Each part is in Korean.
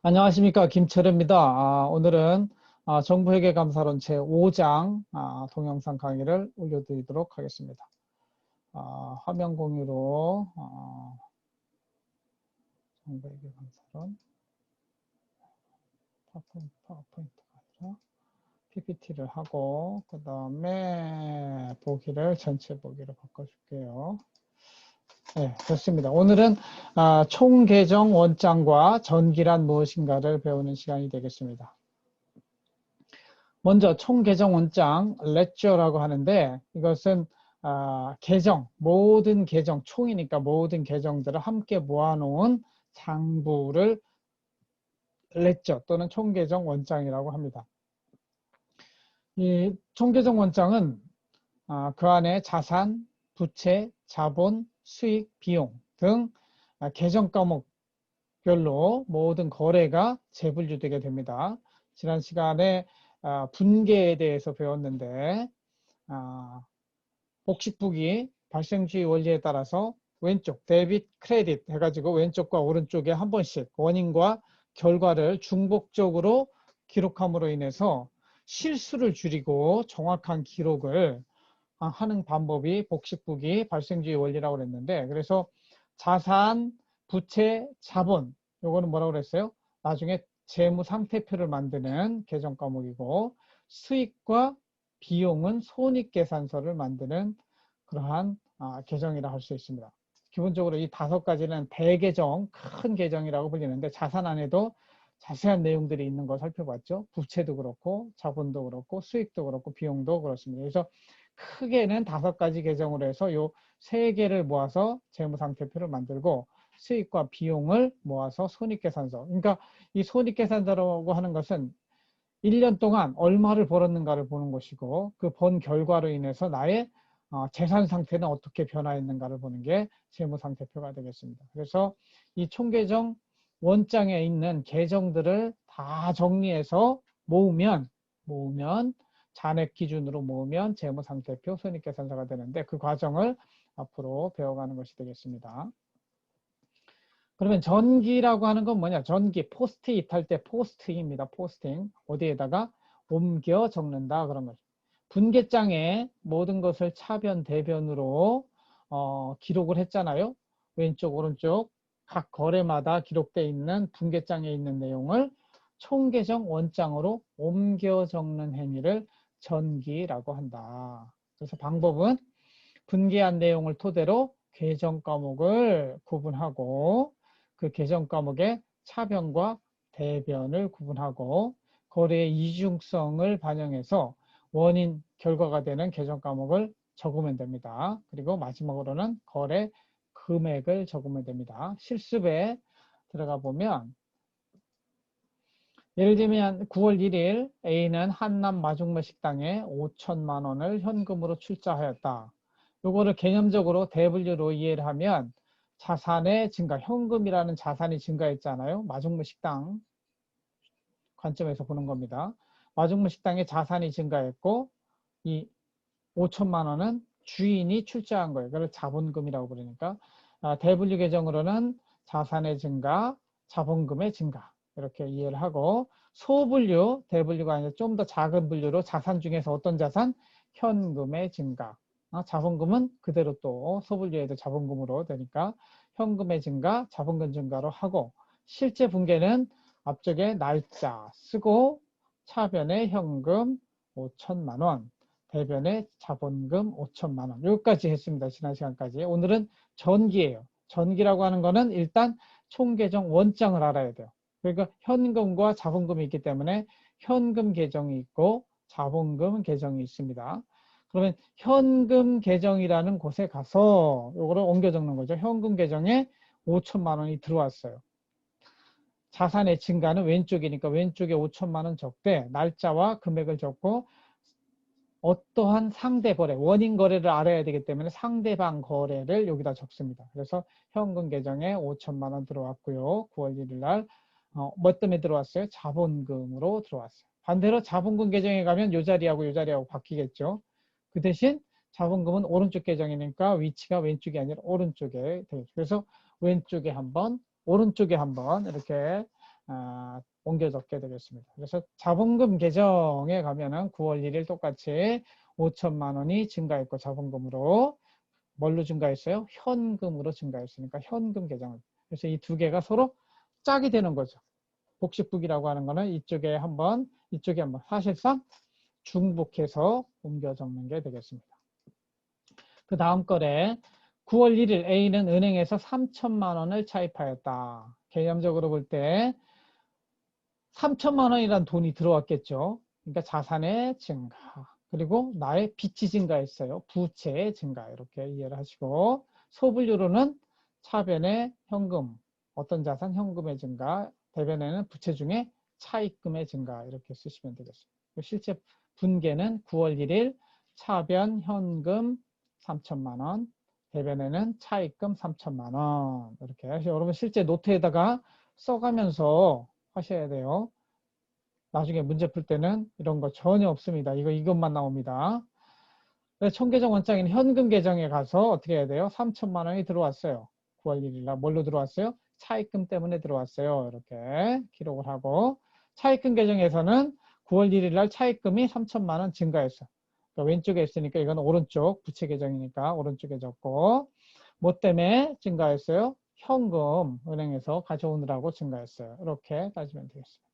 안녕하십니까, 김철입니다. 오늘은 정부회계감사론 제5장 동영상 강의를 올려드리도록 하겠습니다. 화면 공유로 정부회계감사론 파워포인트가 아니라 PPT를 하고 그 다음에 보기를 전체 보기로 바꿔줄게요. 네, 좋습니다. 오늘은 총계정 원장과 전기란 무엇인가를 배우는 시간이 되겠습니다. 먼저 총계정 원장, ledger라고 하는데 이것은 계정, 모든 계정, 총이니까 모든 계정들을 함께 모아놓은 장부를 ledger 또는 총계정 원장이라고 합니다. 이 총계정 원장은 그 안에 자산, 부채, 자본, 수익, 비용 등 계정 과목별로 모든 거래가 재분류되게 됩니다. 지난 시간에 분계에 대해서 배웠는데 복식북이 발생주의 원리에 따라서 왼쪽 데빗, 크레딧 해가지고 왼쪽과 오른쪽에 한 번씩 원인과 결과를 중복적으로 기록함으로 인해서 실수를 줄이고 정확한 기록을 하는 방법이 복식북이 발생주의 원리라고 그랬는데, 그래서 자산, 부채, 자본, 요거는 뭐라고 그랬어요? 나중에 재무상태표를 만드는 계정 과목이고, 수익과 비용은 손익계산서를 만드는 그러한 계정이라 할 수 있습니다. 기본적으로 이 5가지는 대계정, 큰 계정이라고 불리는데, 자산 안에도 자세한 내용들이 있는 거 살펴봤죠. 부채도 그렇고 자본도 그렇고 수익도 그렇고 비용도 그렇습니다. 그래서 크게는 5가지 계정으로 해서 요 3개를 모아서 재무상태표를 만들고, 수익과 비용을 모아서 손익계산서. 그러니까 이 손익계산서라고 하는 것은 1년 동안 얼마를 벌었는가를 보는 것이고, 그 번 결과로 인해서 나의 재산 상태는 어떻게 변화했는가를 보는 게 재무상태표가 되겠습니다. 그래서 이 총계정 원장에 있는 계정들을 다 정리해서 모으면 잔액 기준으로 모으면 재무상태표, 손익계산서가 되는데, 그 과정을 앞으로 배워가는 것이 되겠습니다. 그러면 전기라고 하는 건 뭐냐? 전기, 포스트잇 할 때 포스트입니다. 포스팅. 어디에다가 옮겨 적는다. 그런 거죠. 분계장에 모든 것을 차변, 대변으로 기록을 했잖아요. 왼쪽, 오른쪽 각 거래마다 기록되어 있는 분계장에 있는 내용을 총계정 원장으로 옮겨 적는 행위를 전기라고 한다. 그래서 방법은 분계한 내용을 토대로 계정 과목을 구분하고, 그 계정 과목의 차변과 대변을 구분하고, 거래의 이중성을 반영해서 원인, 결과가 되는 계정 과목을 적으면 됩니다. 그리고 마지막으로는 거래 금액을 적으면 됩니다. 실습에 들어가 보면, 예를 들면 9월 1일 A는 한남 마중물 식당에 5천만 원을 현금으로 출자하였다. 요거를 개념적으로 대분류로 이해를 하면 자산의 증가, 현금이라는 자산이 증가했잖아요. 마중물 식당 관점에서 보는 겁니다. 마중물 식당에 자산이 증가했고, 이 5천만 원은 주인이 출자한 거예요. 그걸 자본금이라고 부르니까, 대분류 계정으로는 자산의 증가, 자본금의 증가, 이렇게 이해를 하고, 소분류, 대분류가 아니라 좀 더 작은 분류로 자산 중에서 어떤 자산? 현금의 증가. 자본금은 그대로 또 소분류에도 자본금으로 되니까 현금의 증가, 자본금 증가로 하고, 실제 분계는 앞쪽에 날짜 쓰고 차변에 현금 5천만 원, 대변에 자본금 5천만 원. 여기까지 했습니다. 지난 시간까지. 오늘은 전기예요. 전기라고 하는 거는 일단 총계정 원장을 알아야 돼요. 그러니까 현금과 자본금이 있기 때문에 현금 계정이 있고 자본금 계정이 있습니다. 그러면 현금 계정이라는 곳에 가서 이거를 옮겨 적는 거죠. 현금 계정에 5천만 원이 들어왔어요. 자산의 증가는 왼쪽이니까 왼쪽에 5천만 원 적되, 날짜와 금액을 적고 어떠한 상대 거래, 원인 거래를 알아야 되기 때문에 상대방 거래를 여기다 적습니다. 그래서 현금 계정에 5천만 원 들어왔고요. 9월 1일 날 뭐 때문에 들어왔어요? 자본금으로 들어왔어요. 반대로 자본금 계정에 가면 이 자리하고 이 자리하고 바뀌겠죠. 그 대신 자본금은 오른쪽 계정이니까 위치가 왼쪽이 아니라 오른쪽에 되겠죠. 그래서 왼쪽에 한번, 오른쪽에 한번 이렇게 옮겨 적게 되겠습니다. 그래서 자본금 계정에 가면은 9월 1일 똑같이 5천만 원이 증가했고 자본금으로 뭘로 증가했어요? 현금으로 증가했으니까 현금 계정을. 그래서 이 두 개가 서로 짝이 되는 거죠. 복식북이라고 하는 거는 이쪽에 한번 이쪽에 한번 사실상 중복해서 옮겨 적는 게 되겠습니다. 그 다음 거래 9월 1일 A는 은행에서 3천만 원을 차입하였다. 개념적으로 볼 때 3천만 원이란 돈이 들어왔겠죠. 그러니까 자산의 증가. 그리고 나의 빚이 증가했어요. 부채의 증가. 이렇게 이해를 하시고 소분류로는 차변의 현금, 어떤 자산 현금의 증가, 대변에는 부채 중에 차입금의 증가 이렇게 쓰시면 되겠습니다. 실제 분계는 9월 1일 차변 현금 3천만 원, 대변에는 차입금 3천만 원 이렇게 여러분 실제 노트에다가 써가면서 하셔야 돼요. 나중에 문제 풀 때는 이런 거 전혀 없습니다. 이것만 나옵니다. 총계정 원장인 현금 계정에 가서 어떻게 해야 돼요? 3천만 원이 들어왔어요. 9월 1일 날 뭘로 들어왔어요? 차입금 때문에 들어왔어요. 이렇게 기록을 하고 차입금 계정에서는 9월 1일 날 차입금이 3천만 원 증가했어. 그러니까 왼쪽에 있으니까 이건 오른쪽 부채 계정이니까 오른쪽에 적고 뭐 때문에 증가했어요? 현금 은행에서 가져오느라고 증가했어요. 이렇게 따지면 되겠습니다.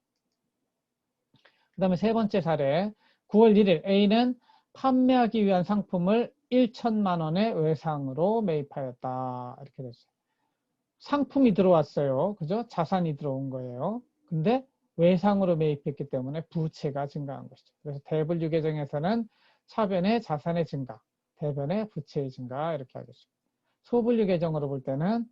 그 다음에 세 번째 사례 9월 1일 A는 판매하기 위한 상품을 1천만 원의 외상으로 매입하였다. 이렇게 됐어요. 상품이 들어왔어요. 그죠? 자산이 들어온 거예요. 근데 외상으로 매입했기 때문에 부채가 증가한 것이죠. 그래서 대분류 계정에서는 차변의 자산의 증가, 대변의 부채의 증가 이렇게 하겠습니다. 소분류 계정으로 볼 때는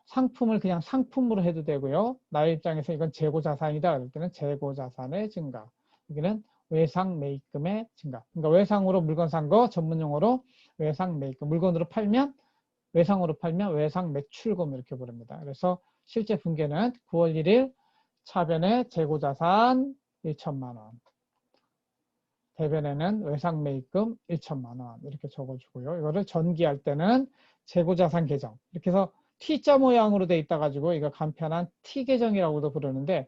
상품을 그냥 상품으로 해도 되고요. 나의 입장에서 이건 재고자산이다. 그럴 때는 재고자산의 증가. 여기는 외상 매입금의 증가. 그러니까 외상으로 물건 산 거 전문용어로 외상 매입금. 물건으로 팔면 외상으로 팔면 외상 매출금 이렇게 부릅니다. 그래서 실제 분계는 9월 1일 차변의 재고자산 1천만 원. 대변에는 외상 매입금 1천만 원 이렇게 적어주고요. 이거를 전기할 때는 재고자산 계정 이렇게 해서 T자 모양으로 돼 있다 가지고 이거 간편한 T 계정이라고도 부르는데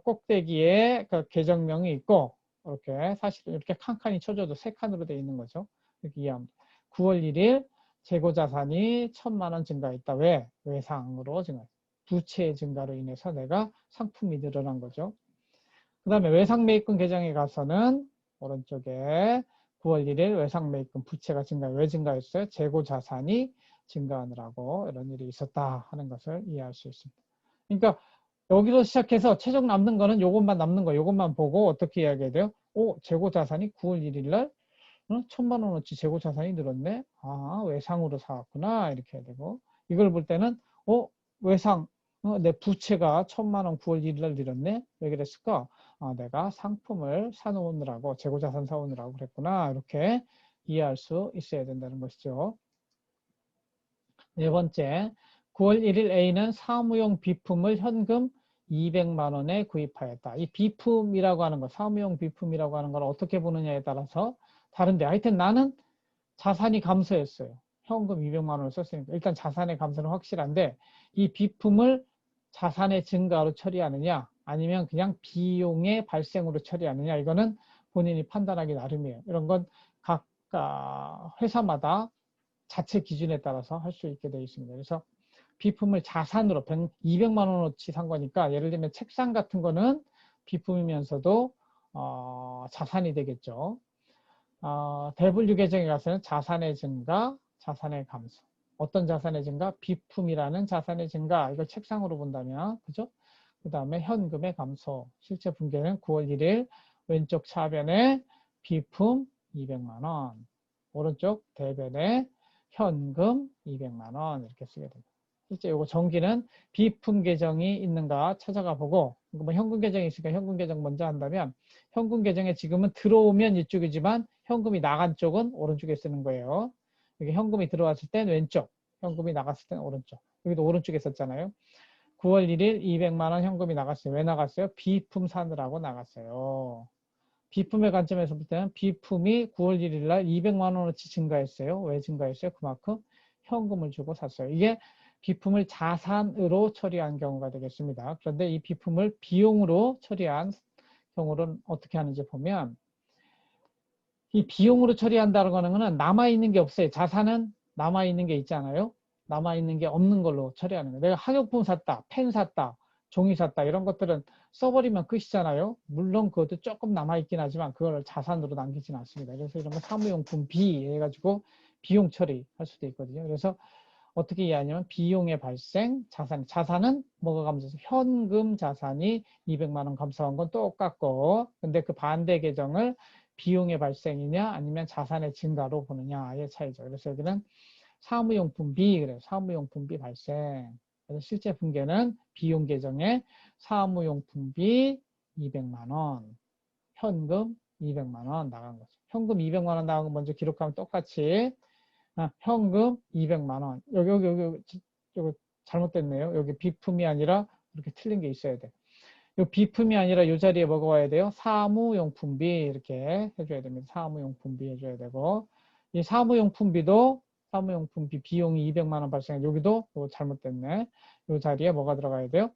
꼭대기에 그 계정명이 있고 이렇게 사실 이렇게 칸칸이 쳐줘도 세 칸으로 돼 있는 거죠. 이렇게 이해합니다. 9월 1일 재고자산이 1천만 원 증가했다. 왜? 외상으로 증가했다. 부채의 증가로 인해서 내가 상품이 늘어난 거죠. 그 다음에 외상 매입금 계정에 가서는 오른쪽에 9월 1일 외상 매입금 부채가 왜 증가했어요? 재고 자산이 증가하느라고 이런 일이 있었다 하는 것을 이해할 수 있습니다. 그러니까 여기서 시작해서 최종 남는 거는 요것만 남는 거, 요것만 보고 어떻게 이야기해야 돼요? 재고 자산이 9월 1일 날 1천만 원어치 재고 자산이 늘었네. 외상으로 사왔구나 이렇게 해야 되고 이걸 볼 때는 외상 내 부채가 1천만 원 9월 1일 날 늘었네. 왜 그랬을까? 내가 상품을 사놓으느라고 재고자산 사오느라고 그랬구나. 이렇게 이해할 수 있어야 된다는 것이죠. 네 번째, 9월 1일 A는 사무용 비품을 현금 200만 원에 구입하였다. 이 비품이라고 하는 거, 사무용 비품이라고 하는 걸 어떻게 보느냐에 따라서 다른데 하여튼 나는 자산이 감소했어요. 현금 200만 원을 썼으니까 일단 자산의 감소는 확실한데 이 비품을 자산의 증가로 처리하느냐 아니면 그냥 비용의 발생으로 처리하느냐 이거는 본인이 판단하기 나름이에요. 이런 건 각 회사마다 자체 기준에 따라서 할 수 있게 되어 있습니다. 그래서 비품을 자산으로 200만 원어치 산 거니까 예를 들면 책상 같은 거는 비품이면서도 자산이 되겠죠. 대분류 계정에 가서는 자산의 증가, 자산의 감소. 어떤 자산의 증가? 비품이라는 자산의 증가. 이걸 책상으로 본다면, 그죠? 그 다음에 현금의 감소. 실제 분계는 9월 1일 왼쪽 차변에 비품 200만 원, 오른쪽 대변에 현금 200만 원 이렇게 쓰게 됩니다. 실제 이거 정기는 비품 계정이 있는가 찾아가 보고 뭐 현금 계정이 있으니까 현금 계정 먼저 한다면 현금 계정에 지금은 들어오면 이쪽이지만 현금이 나간 쪽은 오른쪽에 쓰는 거예요. 여기 현금이 들어왔을 땐 왼쪽, 현금이 나갔을 땐 오른쪽. 여기도 오른쪽에 썼잖아요. 9월 1일 200만 원 현금이 나갔어요. 왜 나갔어요? 비품 사느라고 나갔어요. 비품의 관점에서 볼 때는 비품이 9월 1일 날 200만 원어치 증가했어요. 왜 증가했어요? 그만큼 현금을 주고 샀어요. 이게 비품을 자산으로 처리한 경우가 되겠습니다. 그런데 이 비품을 비용으로 처리한 경우는 어떻게 하는지 보면 이 비용으로 처리한다는 거는 남아있는 게 없어요. 자산은 남아있는 게 있잖아요. 남아있는 게 없는 걸로 처리하는 거예요. 내가 학용품 샀다, 펜 샀다, 종이 샀다 이런 것들은 써버리면 끝이잖아요. 물론 그것도 조금 남아있긴 하지만 그걸 자산으로 남기지는 않습니다. 그래서 이런 거 사무용품 비 해가지고 비용 처리할 수도 있거든요. 그래서 어떻게 이해하냐면 비용의 발생, 자산은 뭐가 감소해서 현금 자산이 200만 원 감소한 건 똑같고 근데 그 반대 계정을 비용의 발생이냐 아니면 자산의 증가로 보느냐의 차이죠. 그래서 여기는 사무용품비 그래요. 사무용품비 발생. 그래서 실제 분계는 비용 계정에 사무용품비 200만 원, 현금 200만 원 나간 거죠. 현금 200만 원 나간 거 먼저 기록하면 똑같이 현금 200만 원. 여기 잘못됐네요. 여기 비품이 아니라 이렇게 틀린 게 있어야 돼. 이 비품이 아니라 이 자리에 뭐가 와야 돼요? 사무용품비 이렇게 해줘야 됩니다. 사무용품비 해줘야 되고 이 사무용품비도 사무용품비 비용이 200만 원 발생해 여기도 잘못됐네. 이 자리에 뭐가 들어가야 돼요?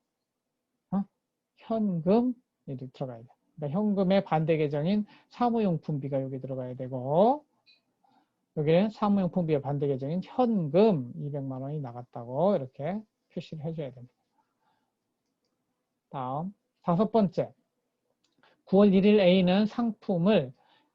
현금 이렇게 들어가야 돼요. 그러니까 현금의 반대 계정인 사무용품비가 여기 들어가야 되고 여기는 사무용품비의 반대 계정인 현금 200만 원이 나갔다고 이렇게 표시를 해줘야 됩니다. 다음 5번째 9월 1일 A는 상품을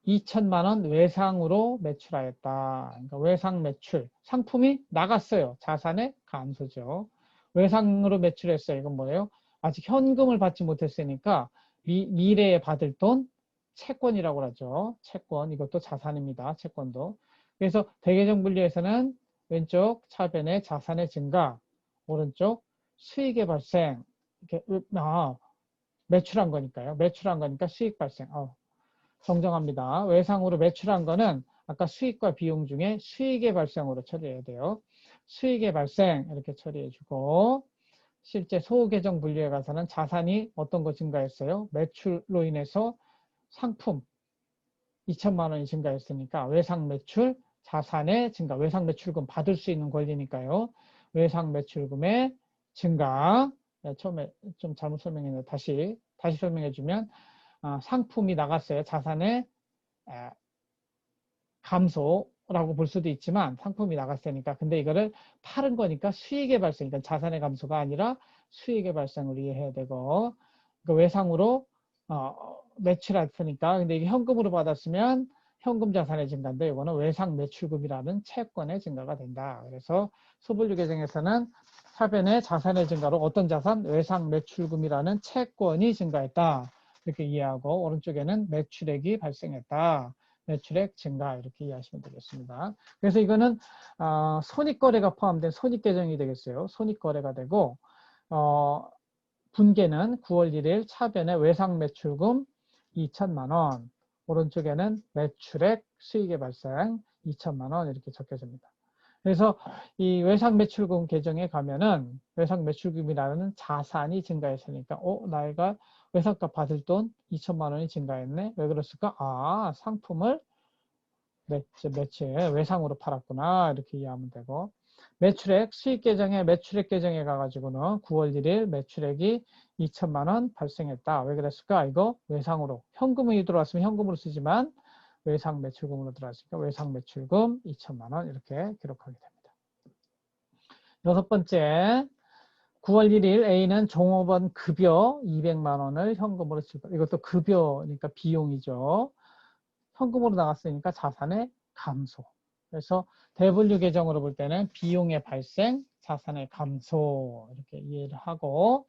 2천만 원 외상으로 매출하였다. 그러니까 외상 매출 상품이 나갔어요. 자산의 감소죠. 외상으로 매출했어요. 이건 뭐예요? 아직 현금을 받지 못했으니까 미래에 받을 돈 채권이라고 하죠. 채권 이것도 자산입니다. 채권도. 그래서 대계정 분류에서는 왼쪽 차변에 자산의 증가, 오른쪽 수익의 발생. 이렇게 매출한 거니까요. 매출한 거니까 수익 발생. 정정합니다. 외상으로 매출한 거는 아까 수익과 비용 중에 수익의 발생으로 처리해야 돼요. 수익의 발생 이렇게 처리해주고 실제 소계정 분류에 가서는 자산이 어떤 거 증가했어요? 매출로 인해서 상품 2천만 원이 증가했으니까 외상 매출, 자산의 증가, 외상 매출금 받을 수 있는 권리니까요. 외상 매출금의 증가. 처음에 좀 잘못 설명했는데 다시 설명해주면 상품이 나갔어요. 자산의 감소라고 볼 수도 있지만 상품이 나갔으니까 근데 이거를 파는 거니까 수익의 발생, 그러니까 자산의 감소가 아니라 수익의 발생을 이해해야 되고 그러니까 외상으로 매출했으니까 근데 이게 현금으로 받았으면 현금 자산의 증가인데 이거는 외상 매출금이라는 채권의 증가가 된다. 그래서 소분류 계정에서는 사변의 자산의 증가로 어떤 자산? 외상 매출금이라는 채권이 증가했다. 이렇게 이해하고 오른쪽에는 매출액이 발생했다. 매출액 증가 이렇게 이해하시면 되겠습니다. 그래서 이거는 손익거래가 포함된 손익계정이 되겠어요. 손익거래가 되고 분계는 9월 1일 차변에 외상 매출금 2천만 원, 오른쪽에는 매출액 수익의 발생 2천만 원 이렇게 적혀집니다. 그래서 이 외상 매출금 계정에 가면은 외상 매출금이라는 자산이 증가했으니까 나이가 외상값 받을 돈 2천만 원이 증가했네. 왜 그랬을까? 상품을 며칠 외상으로 팔았구나 이렇게 이해하면 되고 매출액 수익 계정에 매출액 계정에 가가지고는 9월 1일 매출액이 2천만 원 발생했다. 왜 그랬을까? 이거 외상으로 현금이 들어왔으면 현금으로 쓰지만 외상 매출금으로 들어왔으니까 외상 매출금 2천만 원 이렇게 기록하게 됩니다. 6번째 9월 1일 A는 종업원 급여 200만 원을 현금으로 지급. 이것도 급여니까 비용이죠. 현금으로 나갔으니까 자산의 감소. 그래서 대분류 계정으로 볼 때는 비용의 발생, 자산의 감소 이렇게 이해를 하고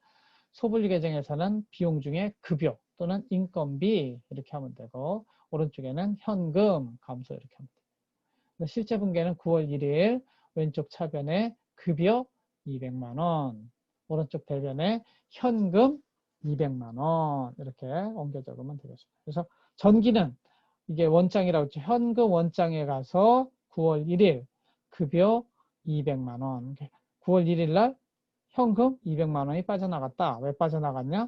소분류 계정에서는 비용 중에 급여 또는 인건비 이렇게 하면 되고 오른쪽에는 현금 감소 이렇게 하면 됩니다. 실제 분계는 9월 1일 왼쪽 차변에 급여 200만 원, 오른쪽 대변에 현금 200만 원 이렇게 옮겨 적으면 되겠습니다. 그래서 전기는 이게 원장이라고 했죠. 현금 원장에 가서 9월 1일 급여 200만 원. 9월 1일 날 현금 200만 원이 빠져나갔다. 왜 빠져나갔냐?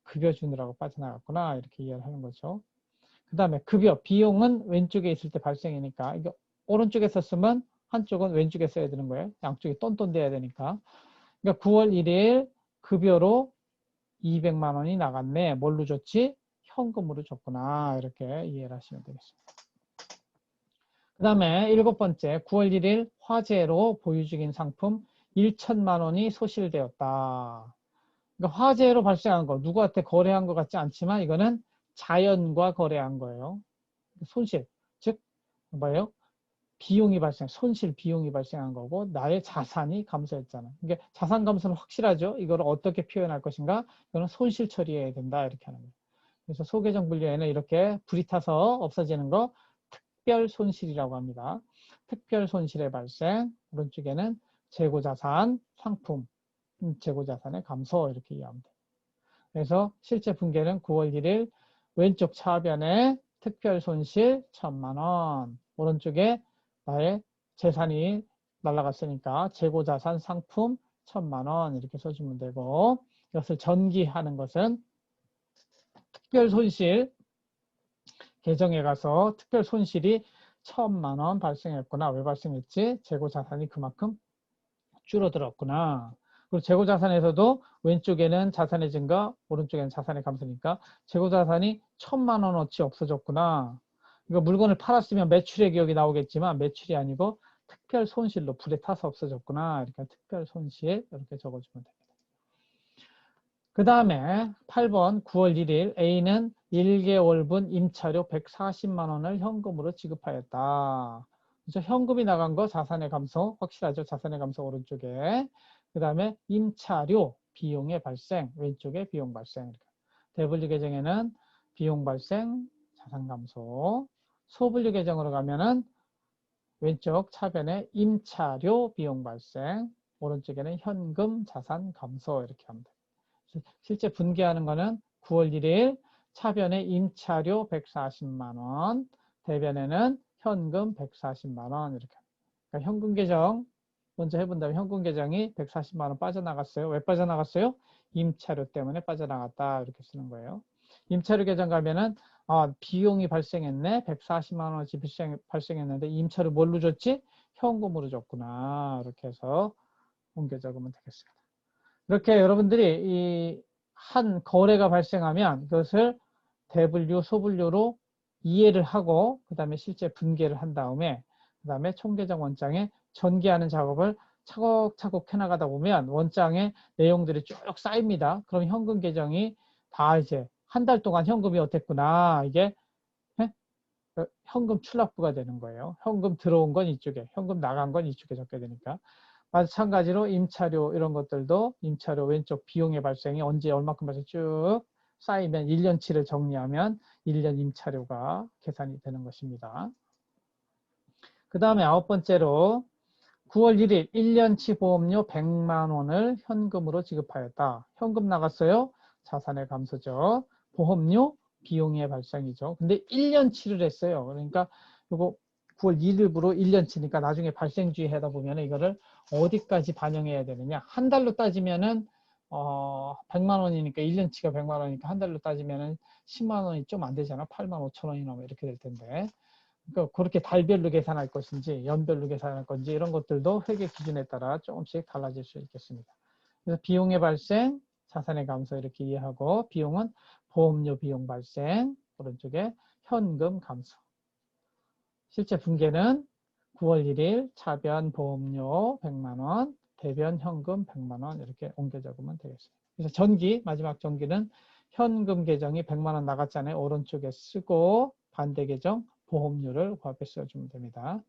급여 주느라고 빠져나갔구나. 이렇게 이해를 하는 거죠. 그 다음에 급여, 비용은 왼쪽에 있을 때 발생이니까 이게 오른쪽에 썼으면 한쪽은 왼쪽에 써야 되는 거예요. 양쪽이 똔똔 돼야 되니까. 그러니까 9월 1일 급여로 200만 원이 나갔네. 뭘로 줬지? 현금으로 줬구나. 이렇게 이해를 하시면 되겠습니다. 그 다음에 7번째, 9월 1일 화재로 보유 중인 상품 1천만 원이 소실되었다. 그러니까 화재로 발생한 거, 누구한테 거래한 것 같지 않지만 이거는 자연과 거래한 거예요. 손실, 즉 뭐예요? 비용이 손실 비용이 발생한 거고 나의 자산이 감소했잖아. 이게 자산 감소는 확실하죠. 이걸 어떻게 표현할 것인가? 이거는 손실 처리해야 된다 이렇게 하는 거예요. 그래서 소개적 분류에는 이렇게 불이 타서 없어지는 거 특별 손실이라고 합니다. 특별 손실의 발생, 오른쪽에는 재고자산, 상품, 재고자산의 감소 이렇게 이해하면 돼요. 그래서 실제 분계는 9월 1일 왼쪽 차변에 특별 손실 1,000만 원, 오른쪽에 나의 재산이 날라갔으니까 재고자산 상품 1,000만 원 이렇게 써주면 되고, 이것을 전기하는 것은 특별 손실 계정에 가서 특별 손실이 1,000만 원 발생했구나. 왜 발생했지? 재고자산이 그만큼 줄어들었구나. 그리고 재고자산에서도 왼쪽에는 자산의 증가, 오른쪽에는 자산의 감소니까 재고자산이 1,000만 원어치 없어졌구나. 이거 물건을 팔았으면 매출의 기억이 나오겠지만 매출이 아니고 특별 손실로 불에 타서 없어졌구나. 이렇게 특별 손실 이렇게 적어주면 됩니다. 그 다음에 8번 9월 1일 A는 1개월분 임차료 140만 원을 현금으로 지급하였다. 그래서 현금이 나간 거 자산의 감소 확실하죠. 자산의 감소 오른쪽에. 그 다음에 임차료 비용의 발생 왼쪽에 비용 발생. 대분류 계정에는 비용 발생 자산 감소. 소분류 계정으로 가면은 왼쪽 차변에 임차료 비용 발생 오른쪽에는 현금 자산 감소 이렇게 합니다. 실제 분계하는 거는 9월 1일 차변에 임차료 140만 원, 대변에는 현금 140만 원 이렇게. 그러니까 현금 계정 먼저 해본다면 현금 계정이 140만 원 빠져나갔어요. 왜 빠져나갔어요? 임차료 때문에 빠져나갔다 이렇게 쓰는 거예요. 임차료 계정 가면은 비용이 발생했네. 140만 원어치 발생했는데 임차료 뭘로 줬지? 현금으로 줬구나. 이렇게 해서 옮겨 적으면 되겠습니다. 이렇게 여러분들이 이 한 거래가 발생하면 그것을 대분류, 소분류로 이해를 하고 그 다음에 실제 분계를 한 다음에 그 다음에 총계정 원장에 전개하는 작업을 차곡차곡 해나가다 보면 원장의 내용들이 쭉 쌓입니다. 그럼 현금 계정이 다 이제 한 달 동안 현금이 어땠구나 이게 현금 출납부가 되는 거예요. 현금 들어온 건 이쪽에, 현금 나간 건 이쪽에 적게 되니까. 마찬가지로 임차료 이런 것들도 임차료 왼쪽 비용의 발생이 언제 얼마큼 발생 쭉 쌓이면 1년치를 정리하면 1년 임차료가 계산이 되는 것입니다. 그 다음에 9번째로 9월 1일 1년치 보험료 100만 원을 현금으로 지급하였다. 현금 나갔어요. 자산의 감소죠. 보험료 비용의 발생이죠. 근데 1년치를 했어요. 그러니까 이거 9월 1일부로 1년치니까 나중에 발생주의 하다 보면 이거를 어디까지 반영해야 되느냐. 한 달로 따지면은 100만 원이니까 1년치가 100만 원이니까 한 달로 따지면은 10만 원이 좀 안 되잖아. 8만 5천 원이나 이렇게 될 텐데. 그러니까 그렇게 달별로 계산할 것인지 연별로 계산할 건지 이런 것들도 회계 기준에 따라 조금씩 달라질 수 있겠습니다. 그래서 비용의 발생, 자산의 감소 이렇게 이해하고 비용은 보험료 비용 발생, 오른쪽에 현금 감소. 실제 분계는 9월 1일 차변 보험료 100만 원, 대변 현금 100만 원 이렇게 옮겨 적으면 되겠습니다. 그래서 전기, 마지막 전기는 현금 계정이 100만 원 나갔잖아요. 오른쪽에 쓰고 반대 계정 보험료를 그 앞에 써주면 됩니다.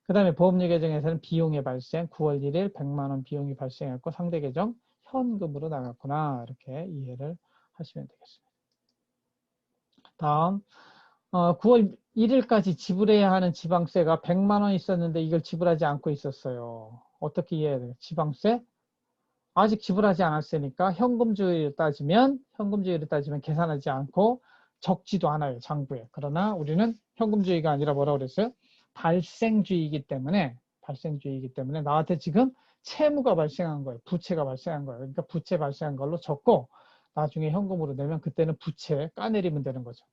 그 다음에 보험료 계정에서는 비용의 발생 9월 1일 100만 원 비용이 발생했고 상대 계정 현금으로 나갔구나 이렇게 이해를 하시면 되겠습니다. 다음 9월 1일까지 지불해야 하는 지방세가 100만 원 있었는데 이걸 지불하지 않고 있었어요. 어떻게 이해해야 돼요? 지방세? 아직 지불하지 않았으니까 현금주의를 따지면 계산하지 않고 적지도 않아요. 장부에. 그러나 우리는 현금주의가 아니라 뭐라고 그랬어요? 발생주의이기 때문에 나한테 지금 채무가 발생한 거예요. 부채가 발생한 거예요. 그러니까 부채 발생한 걸로 적고 나중에 현금으로 내면 그때는 부채 까내리면 되는 거죠.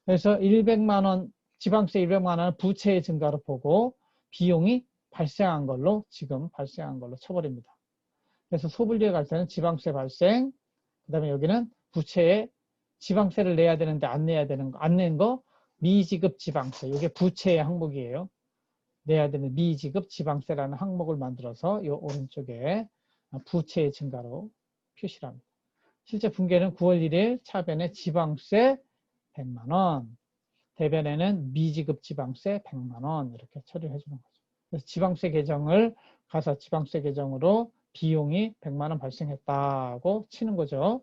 그래서 100만 원 지방세 100만 원을 부채의 증가로 보고 비용이 발생한 걸로 지금 발생한 걸로 쳐버립니다. 그래서 소불리에 갈 때는 지방세 발생, 그 다음에 여기는 부채에 지방세를 내야 되는데 안 내야 되는 거, 안 낸 거 미지급 지방세. 이게 부채의 항목이에요. 내야 되는 미지급 지방세라는 항목을 만들어서 이 오른쪽에 부채의 증가로 표시를 합니다. 실제 분계는 9월 1일 차변에 지방세 100만 원, 대변에는 미지급 지방세 100만 원 이렇게 처리해 주는 거죠. 그래서 지방세 계정을 가서 지방세 계정으로 비용이 100만 원 발생했다고 치는 거죠.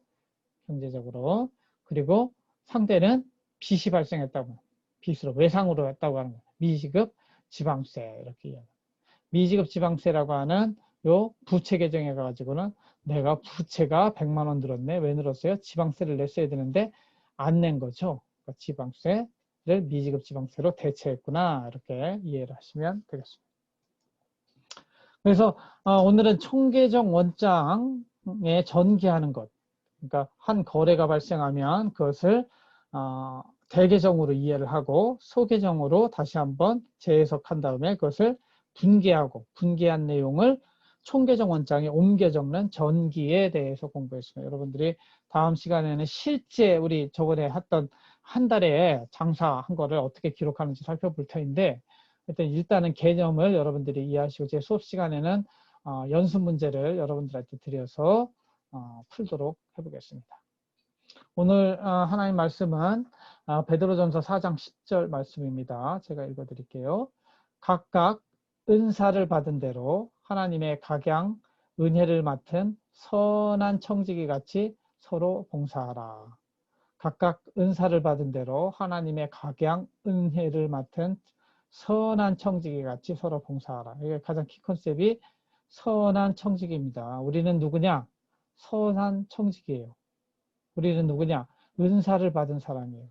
경제적으로. 그리고 상대는 빚이 발생했다고. 빚으로 외상으로 했다고 하는 거예요. 미지급 지방세 이렇게 이야기합니다. 미지급 지방세라고 하는 요 부채 계정에 가지고는 내가 부채가 100만 원 늘었네. 왜 늘었어요? 지방세를 냈어야 되는데 안 낸 거죠. 그러니까 지방세를 미지급 지방세로 대체했구나. 이렇게 이해를 하시면 되겠습니다. 그래서 오늘은 총계정 원장에 전개하는 것. 그러니까 한 거래가 발생하면 그것을 대계정으로 이해를 하고 소계정으로 다시 한번 재해석한 다음에 그것을 분계하고 분계한 내용을 총계정 원장에 옮겨 적는 전기에 대해서 공부했습니다. 여러분들이 다음 시간에는 실제 우리 저번에 했던 한 달에 장사한 거를 어떻게 기록하는지 살펴볼 터인데 일단은 개념을 여러분들이 이해하시고 제 수업 시간에는 연습 문제를 여러분들한테 드려서 풀도록 해보겠습니다. 오늘 하나님 말씀은 베드로전서 4장 10절 말씀입니다. 제가 읽어드릴게요. 각각 은사를 받은 대로 하나님의 각양 은혜를 맡은 선한 청지기 같이 서로 봉사하라. 각각 은사를 받은 대로 하나님의 각양 은혜를 맡은 선한 청지기 같이 서로 봉사하라. 이게 가장 키 컨셉이 선한 청지기입니다. 우리는 누구냐? 선한 청지기예요. 우리는 누구냐? 은사를 받은 사람이에요.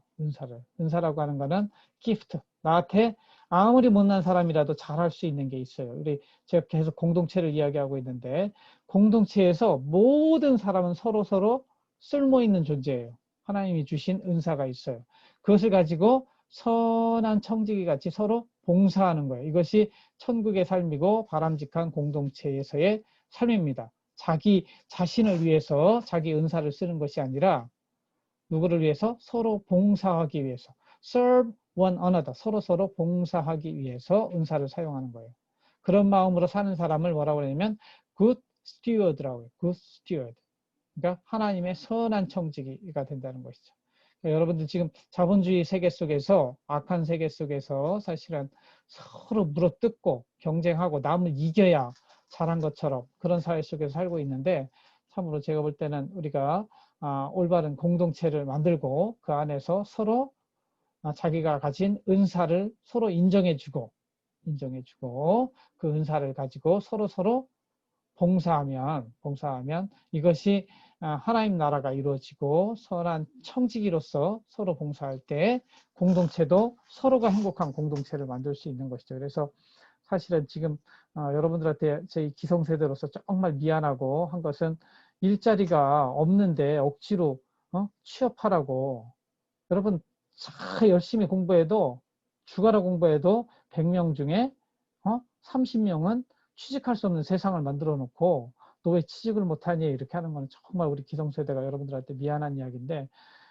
은사라고 하는 거는 기프트. 나한테 아무리 못난 사람이라도 잘할 수 있는 게 있어요. 제가 계속 공동체를 이야기하고 있는데 공동체에서 모든 사람은 서로 쓸모 있는 존재예요. 하나님이 주신 은사가 있어요. 그것을 가지고 선한 청지기 같이 서로 봉사하는 거예요. 이것이 천국의 삶이고 바람직한 공동체에서의 삶입니다. 자기 자신을 위해서 자기 은사를 쓰는 것이 아니라 누구를 위해서? 서로 봉사하기 위해서. serve one another. 서로 봉사하기 위해서 은사를 사용하는 거예요. 그런 마음으로 사는 사람을 뭐라고 하냐면 good steward라고 해요. good steward. 그러니까 하나님의 선한 청지기가 된다는 것이죠. 그러니까 여러분들 지금 자본주의 세계 속에서 악한 세계 속에서 사실은 서로 물어뜯고 경쟁하고 남을 이겨야 잘한 것처럼 그런 사회 속에서 살고 있는데 참으로 제가 볼 때는 우리가 올바른 공동체를 만들고 그 안에서 서로 자기가 가진 은사를 서로 인정해주고 그 은사를 가지고 서로 봉사하면 이것이 하나님 나라가 이루어지고 선한 청지기로서 서로 봉사할 때 공동체도 서로가 행복한 공동체를 만들 수 있는 것이죠. 그래서 사실은 지금 여러분들한테 저희 기성세대로서 정말 미안하고 한 것은 일자리가 없는데 억지로 취업하라고 여러분 잘 열심히 공부해도 죽어라 공부해도 100명 중에 30명은 취직할 수 없는 세상을 만들어 놓고 너 왜 취직을 못하니 이렇게 하는 건 정말 우리 기성세대가 여러분들한테 미안한 이야기인데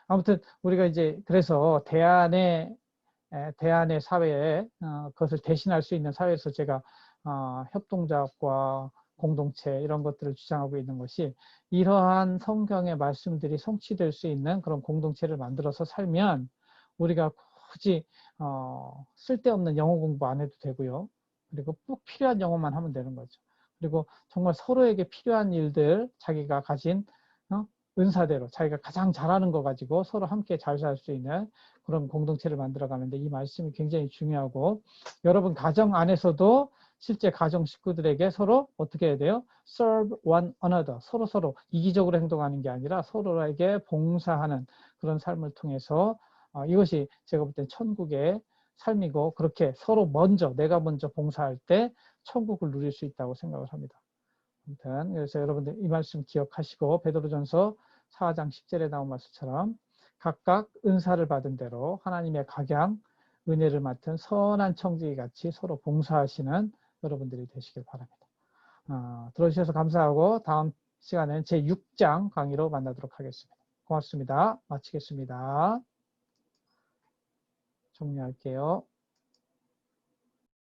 아무튼 우리가 이제 그래서 대안의 사회에 그것을 대신할 수 있는 사회에서 제가 협동작업과 공동체 이런 것들을 주장하고 있는 것이 이러한 성경의 말씀들이 성취될 수 있는 그런 공동체를 만들어서 살면 우리가 굳이 쓸데없는 영어 공부 안 해도 되고요. 그리고 꼭 필요한 영어만 하면 되는 거죠. 그리고 정말 서로에게 필요한 일들 자기가 가진 은사대로 자기가 가장 잘하는 거 가지고 서로 함께 잘 살 수 있는 그런 공동체를 만들어가는데 이 말씀이 굉장히 중요하고 여러분 가정 안에서도 실제 가정 식구들에게 서로 어떻게 해야 돼요? serve one another. 서로 이기적으로 행동하는 게 아니라 서로에게 봉사하는 그런 삶을 통해서 이것이 제가 볼 때 천국의 삶이고 그렇게 서로 내가 먼저 봉사할 때 천국을 누릴 수 있다고 생각을 합니다. 아무튼 그래서 여러분들 이 말씀 기억하시고 베드로전서 4장 10절에 나온 말씀처럼 각각 은사를 받은 대로 하나님의 각양 은혜를 맡은 선한 청지기 같이 서로 봉사하시는 여러분들이 되시길 바랍니다. 들어주셔서 감사하고 다음 시간에는 제6장 강의로 만나도록 하겠습니다. 고맙습니다. 마치겠습니다. 정리할게요.